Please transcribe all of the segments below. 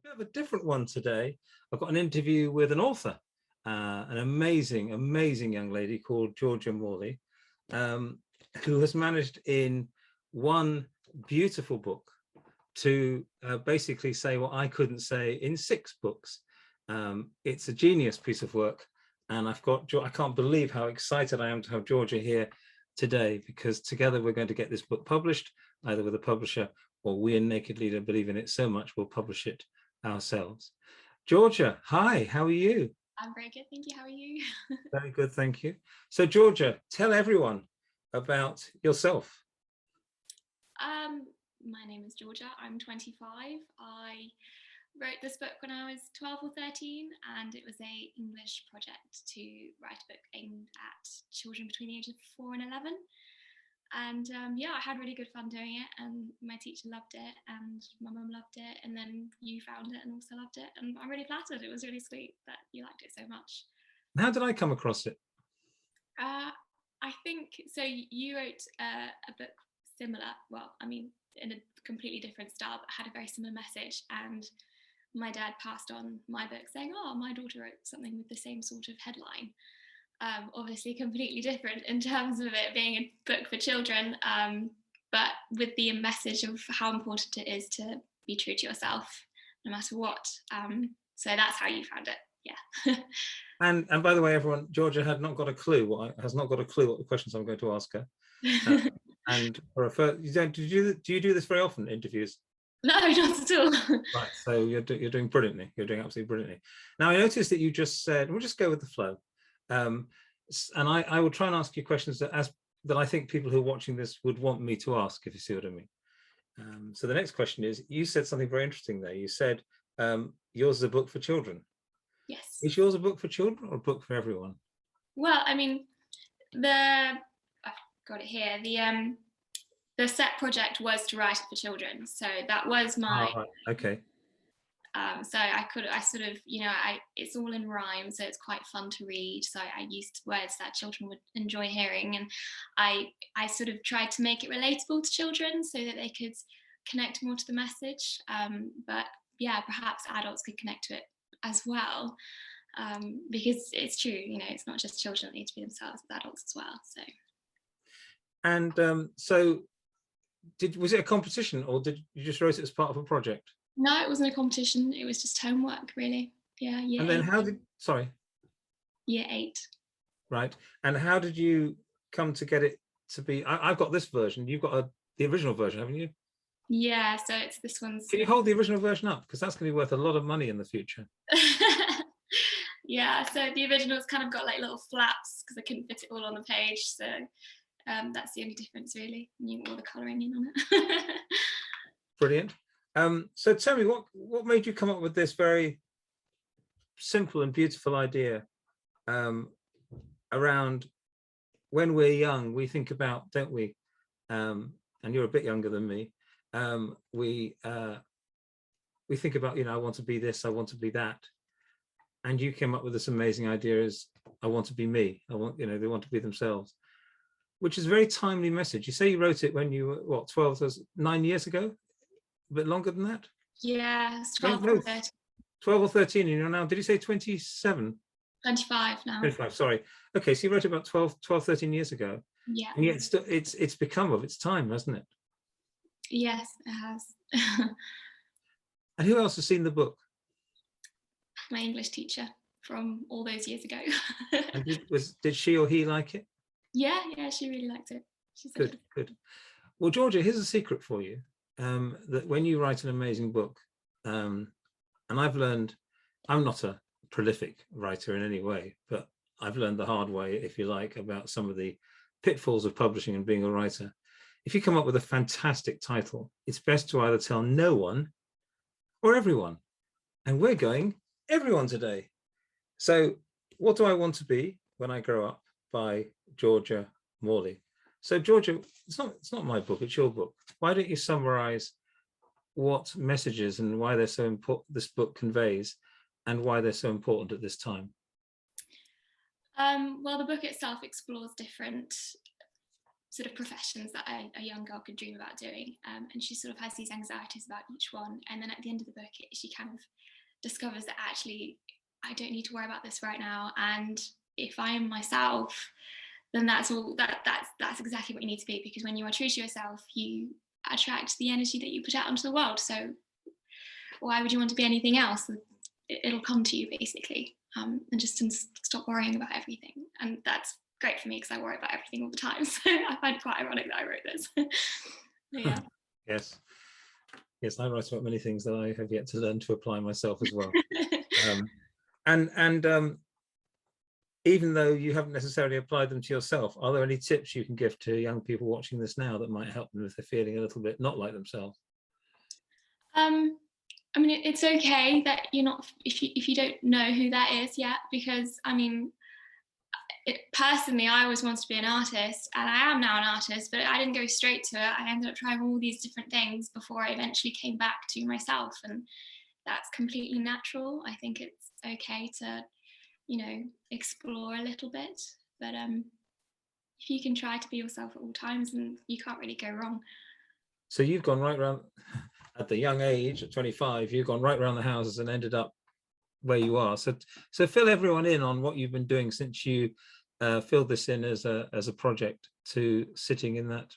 bit of a different one today. I've got an interview with an author, an amazing, amazing young lady called Georgia Morley, um, who has managed in one beautiful book to basically say what I couldn't say in 6 books. It's a genius piece of work, and I can't believe how excited I am to have Georgia here today, because together we're going to get this book published, either with a publisher or we in Naked Leader believe in it so much we'll publish it ourselves. Georgia, hi, how are you? I'm very good, thank you. How are you? Very good, thank you. So Georgia, tell everyone about yourself. My name is Georgia. I'm 25. I wrote this book when I was 12 or 13, and it was an English project to write a book aimed at children between the ages of 4 and 11. And yeah, I had really good fun doing it, and my teacher loved it, and my mum loved it, and then you found it and also loved it, and I'm really flattered. It was really sweet that you liked it so much. How did I come across it? I think so. You wrote a book similar. Well, I mean, in a completely different style, but had a very similar message. And my dad passed on my book saying, "Oh, my daughter wrote something with the same sort of headline." Obviously, completely different in terms of it being a book for children, but with the message of how important it is to be true to yourself, no matter what. So that's how you found it. Yeah. And by the way, everyone, Georgia has not got a clue what the questions I'm going to ask her. And for a first, do you do this very often, interviews? No, not at all. Right, so you're doing brilliantly. You're doing absolutely brilliantly. Now, I noticed that you just said, we'll just go with the flow. And I will try and ask you questions that I think people who are watching this would want me to ask, if you see what I mean. So the next question is, you said something very interesting there. You said yours is a book for children. Yes. Is yours a book for children or a book for everyone? Well, I mean, I've got it here. The set project was to write it for children, so that was my. Oh, right. Okay. So I sort of, it's all in rhyme, so it's quite fun to read. So I used words that children would enjoy hearing, and I sort of tried to make it relatable to children so that they could connect more to the message. But yeah, perhaps adults could connect to it as well, because it's true, it's not just children that need to be themselves, it's adults as well. So. And so, was it a competition, or did you just write it as part of a project? No, it wasn't a competition. It was just homework, really. Yeah, year 8. And then Year 8. Right. And how did you come to get it to be? I've got this version. You've got the original version, haven't you? Yeah. So it's this one's. Can you hold the original version up, because that's going to be worth a lot of money in the future? Yeah. So the original's kind of got like little flaps because I couldn't fit it all on the page. So that's the only difference, really. You all the colouring in on it. Brilliant. So tell me, what made you come up with this very simple and beautiful idea around when we're young, we think about, don't we? And you're a bit younger than me. We think about, I want to be this, I want to be that. And you came up with this amazing idea as, I want to be me. I want, they want to be themselves, which is a very timely message. You say you wrote it when you were, what, 12, that was 9 years ago? A bit longer than that? Yeah, it's 12 or 13. 12 or 13, and you're now, did you say 27? 25 now. 25, sorry. Okay, so you wrote about 12, 13 years ago. Yeah. And yet it's become of its time, hasn't it? Yes, it has. And who else has seen the book? My English teacher from all those years ago. And did she or he like it? Yeah, she really liked it. She said good. Well, Georgia, here's a secret for you. That when you write an amazing book, and I've learned, I'm not a prolific writer in any way, but I've learned the hard way, if you like, about some of the pitfalls of publishing and being a writer. If you come up with a fantastic title, it's best to either tell no one or everyone. And we're going everyone today. So what do I want to be when I grow up, by Georgia Morley. So Georgia, it's not my book, it's your book. Why don't you summarize what messages and why they're so important, this book conveys, and why they're so important at this time? Well, the book itself explores different sort of professions that a young girl could dream about doing. And she sort of has these anxieties about each one. And then at the end of the book, she kind of discovers that actually, I don't need to worry about this right now. And if I am myself, then that's exactly what you need to be, because when you are true to yourself, you attract the energy that you put out into the world. So why would you want to be anything else? It'll come to you, basically. And just stop worrying about everything. And that's great for me, because I worry about everything all the time. So I find it quite ironic that I wrote this. Yeah. Yes, I write about many things that I have yet to learn to apply myself as well. And even though you haven't necessarily applied them to yourself, are there any tips you can give to young people watching this now that might help them if they're feeling a little bit not like themselves? I mean, it's okay that you're not, if you don't know who that is yet, because I mean, personally, I always wanted to be an artist, and I am now an artist, but I didn't go straight to it. I ended up trying all these different things before I eventually came back to myself, and that's completely natural. I think it's okay to, explore a little bit, but if you can try to be yourself at all times, then you can't really go wrong. So you've gone right around, at the young age, at 25, you've gone right around the houses and ended up where you are. So fill everyone in on what you've been doing since you filled this in as a project, to sitting in that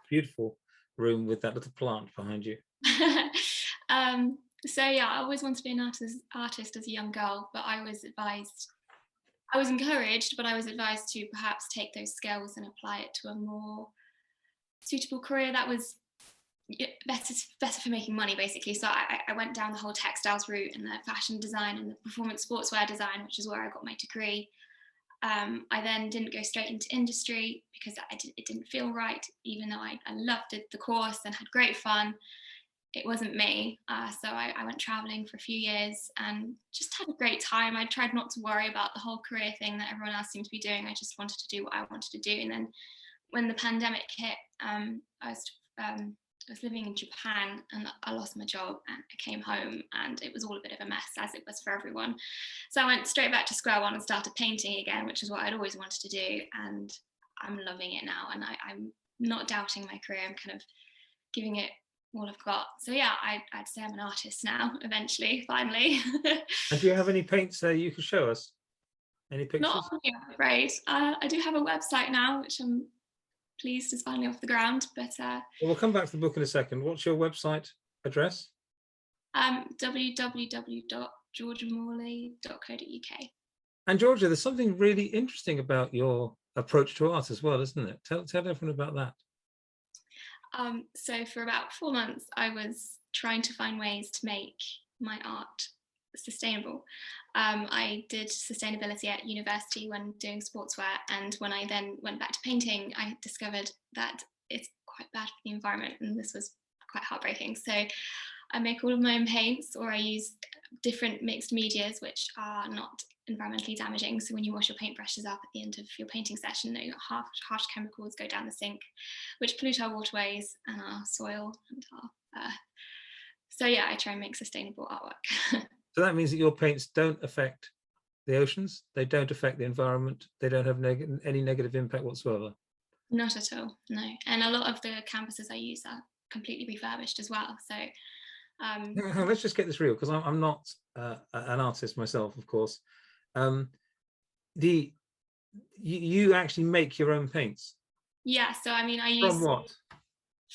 beautiful room with that little plant behind you. So yeah, I always wanted to be an artist as a young girl, but I was encouraged, but I was advised to perhaps take those skills and apply it to a more suitable career that was better for making money, basically. So I went down the whole textiles route, and the fashion design and the performance sportswear design, which is where I got my degree. I then didn't go straight into industry because it didn't feel right, even though I loved the course and had great fun. It wasn't me. So I went traveling for a few years and just had a great time. I tried not to worry about the whole career thing that everyone else seemed to be doing. I just wanted to do what I wanted to do. And then when the pandemic hit, I was living in Japan, and I lost my job, and I came home, and it was all a bit of a mess, as it was for everyone. So I went straight back to square one and started painting again, which is what I'd always wanted to do. And I'm loving it now, and I'm not doubting my career. I'm kind of giving it all I've got. So yeah, I'd say I'm an artist now, eventually, finally. And do you have any paints there you could show us? Any pictures? Not on here, I'm afraid. I do have a website now, which I'm pleased is finally off the ground, but well, we'll come back to the book in a second. What's your website address? www.georgiamorley.co.uk. And Georgia, there's something really interesting about your approach to art as well, isn't it? Tell everyone about that. So for about 4 months, I was trying to find ways to make my art sustainable. I did sustainability at university when doing sportswear, and when I then went back to painting, I discovered that it's quite bad for the environment, and this was quite heartbreaking. So I make all of my own paints, or I use different mixed medias which are not environmentally damaging. So when you wash your paintbrushes up at the end of your painting session, harsh chemicals go down the sink, which pollute our waterways and our soil and our earth. So yeah, I try and make sustainable artwork. So that means that your paints don't affect the oceans, they don't affect the environment, they don't have any negative impact whatsoever? Not at all, no. And a lot of the canvases I use are completely refurbished as well. So let's just get this real, because I'm not an artist myself, of course. You actually make your own paints? Yeah, so I mean, I use... From what?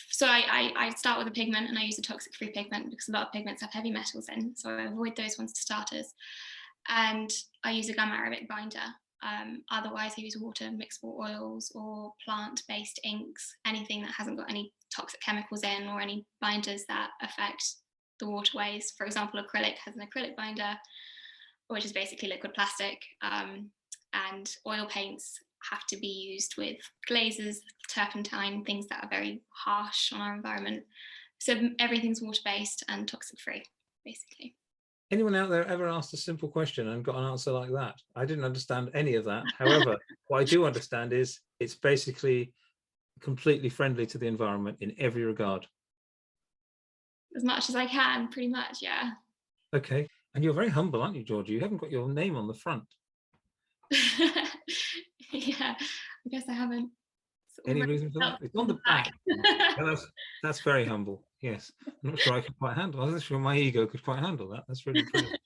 So I start with a pigment, and I use a toxic-free pigment because a lot of pigments have heavy metals in, so I avoid those ones for starters. And I use a gum arabic binder. Otherwise, I use water, mixable oils, or plant-based inks, anything that hasn't got any toxic chemicals in, or any binders that affect the waterways. For example, acrylic has an acrylic binder, which is basically liquid plastic, and oil paints have to be used with glazes, turpentine, things that are very harsh on our environment. So everything's water-based and toxic-free, basically. Anyone out there ever asked a simple question and got an answer like that? I didn't understand any of that. However, what I do understand is it's basically completely friendly to the environment in every regard. As much as I can, pretty much, yeah. Okay. And you're very humble, aren't you, Georgia? You haven't got your name on the front. Yeah, I guess I haven't. Any reason for that? It's on the back. Yeah, that's very humble. Yes, I'm not sure I could quite handle. I'm not sure my ego could quite handle that. That's really brilliant.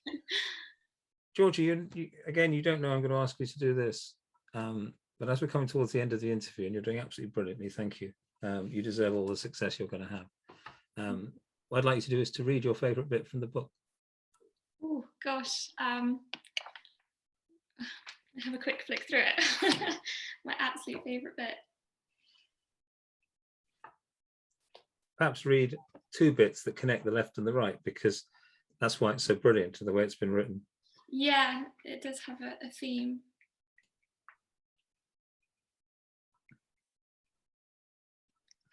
Georgie, again, you don't know I'm going to ask you to do this, but as we're coming towards the end of the interview, and you're doing absolutely brilliantly, thank you. You deserve all the success you're going to have. What I'd like you to do is to read your favourite bit from the book. Oh gosh, I have a quick flick through it. My absolute favourite bit. Perhaps read two bits that connect the left and the right, because that's why it's so brilliant, the way it's been written. Yeah, it does have a theme.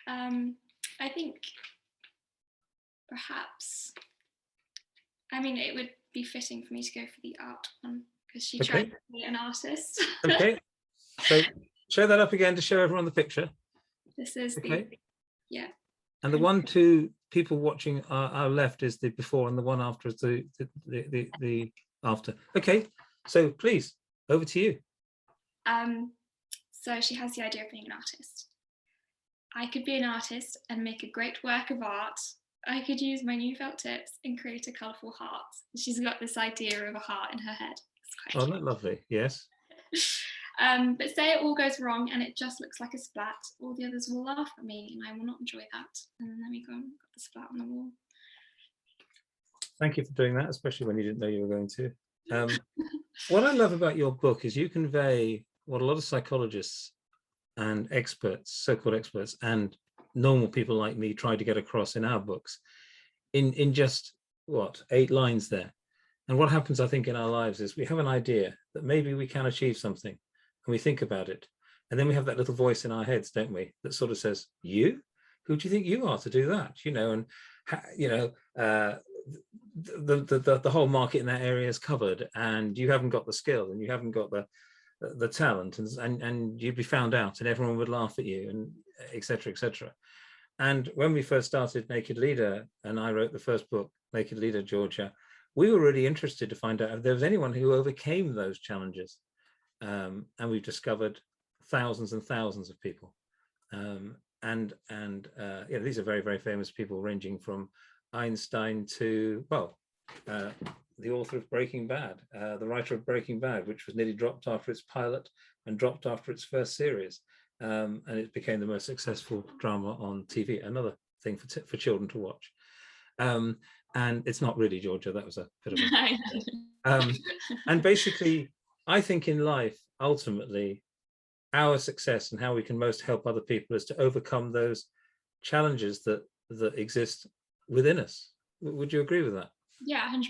I think perhaps, I mean, it would be fitting for me to go for the art one, because she tried to be an artist. Okay, so show that up again to show everyone the picture. This is yeah. And the 1, 2 people watching our left is the before, and the one after is the after. Okay, so please, over to you. So she has the idea of being an artist. I could be an artist and make a great work of art. I could use my new felt tips and create a colourful heart. She's got this idea of a heart in her head. It's quite cute. Lovely, yes. But say it all goes wrong and it just looks like a splat, all the others will laugh at me and I will not enjoy that. And then there we go, got the splat on the wall. Thank you for doing that, especially when you didn't know you were going to. What I love about your book is you convey what a lot of psychologists and experts, so-called experts, and normal people like me try to get across in our books in just, 8 lines there. And what happens, I think, in our lives is we have an idea that maybe we can achieve something, and we think about it. And then we have that little voice in our heads, don't we, that sort of says, you? Who do you think you are to do that? The whole market in that area is covered, and you haven't got the skill, and you haven't got the talent, and you'd be found out, and everyone would laugh at you, and etc., etc. And when we first started Naked Leader, and I wrote the first book, Naked Leader, Georgia, we were really interested to find out if there was anyone who overcame those challenges. And we've discovered thousands and thousands of people. These are very, very famous people, ranging from Einstein to, the author of Breaking Bad, the writer of Breaking Bad, which was nearly dropped after its pilot and dropped after its first series. And it became the most successful drama on TV, another thing for children to watch. And it's not really, Georgia, that was a bit of and basically, I think in life, ultimately, our success and how we can most help other people is to overcome those challenges that exist within us. Would you agree with that? Yeah, 100%.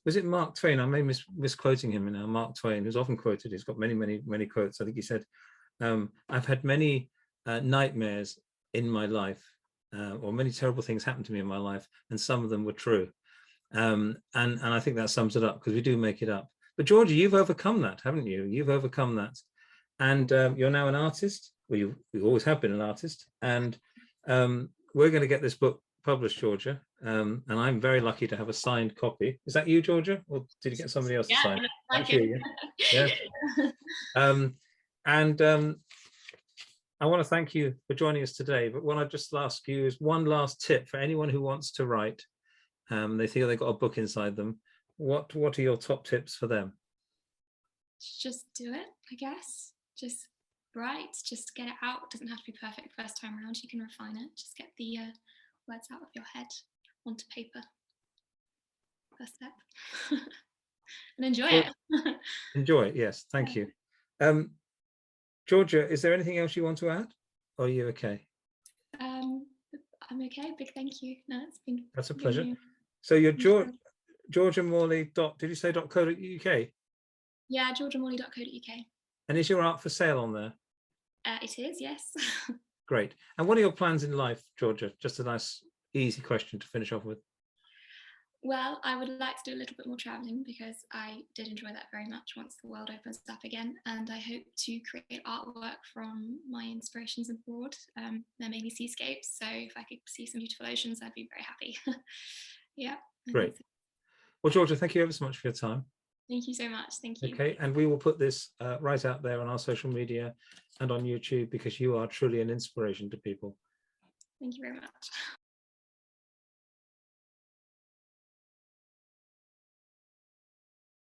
Was it Mark Twain? I may misquoting him now. Mark Twain, who's often quoted. He's got many, many, many quotes. I think he said, I've had many nightmares in my life, or many terrible things happened to me in my life, and some of them were true. And I think that sums it up, because we do make it up. But Georgia, you've overcome that, haven't you? You've overcome that. And you're now an artist. Well, you always have been an artist. And we're going to get this book published, Georgia. And I'm very lucky to have a signed copy. Is that you, Georgia? Or did you get somebody else to sign? That's you. Yeah. I want to thank you for joining us today. But what I'd just ask you is one last tip for anyone who wants to write. They feel they've got a book inside them. What are your top tips for them? Just do it, I guess. Just write, just get it out. It doesn't have to be perfect first time around. You can refine it. Just get the words out of your head onto paper. First step. And enjoy it. Enjoy it, yes. Thank you. Georgia, is there anything else you want to add? Or are you okay? I'm okay. Big thank you. No, it's been. That's a pleasure. So you're Georgia Morley. Did you say .co.uk? Yeah, georgiamorley.co.uk. And is your art for sale on there? It is, yes. Great. And what are your plans in life, Georgia? Just a nice, easy question to finish off with. Well, I would like to do a little bit more travelling, because I did enjoy that very much once the world opens up again. And I hope to create artwork from my inspirations abroad. They're mainly seascapes. So if I could see some beautiful oceans, I'd be very happy. Yeah. Great. Well, Georgia, thank you ever so much for your time. Thank you so much. Thank you. Okay, and we will put this right out there on our social media and on YouTube, because you are truly an inspiration to people. Thank you very much.